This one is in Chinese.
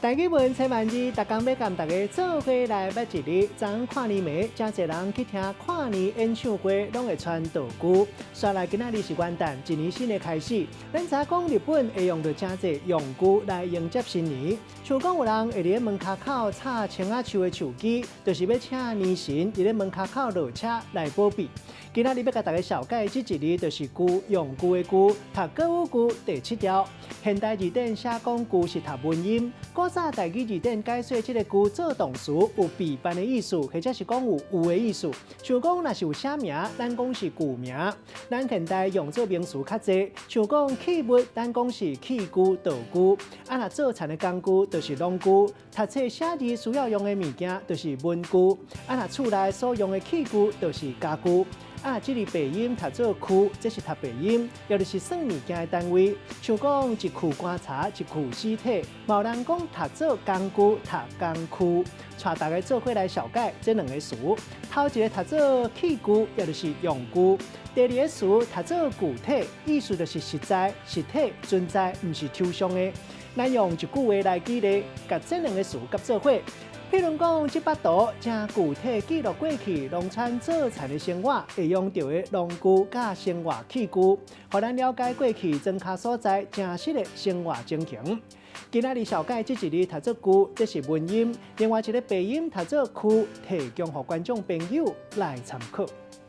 大家问千万字，逐工要甲大家做伙来捌一日。昨昏跨年暝，真侪人去听跨年演唱会，拢会穿道具。说来今仔日是元旦，一年新的开始。咱知讲日本会用到真侪用具来迎接新年，像讲有人会伫咧门口口插青仔树的树枝，就是要请年神伫咧门口口落车来保庇。今仔日要甲大家小解这一日，就是句用句的句，读歌舞句第7条。现代字典写讲句是读文音，古早台语字典解说这个句做动词有必办的意思，或者是讲有的意思。像讲若是有写名，咱讲是句名。咱现代用作名词较济，像讲器物，咱讲是器具、道具。若做田的工具就是农具，读册写字需要用的物件就是文具。若厝内所用的器具就是家具。这里白音读做库，这是读白音，也就是算物件的单位。像讲一库棺材，一库尸体，有人讲读做工具，读工具。带大家做伙来小解这两个词。头一个读做器具，也就是用具；第二个词读做具体，意思就是实在、实体、存在，不是抽象的。咱用一句话来举例，甲这两个词合做伙。譬如讲，这幅图正具体记录过去农村做田的生活，会用到的农具甲生活器具，互咱了解过去庄稼所在真实的生活情形。今仔日小解这一日读做句，这是文音；另外一个白音读做句，提供予观众朋友来参考。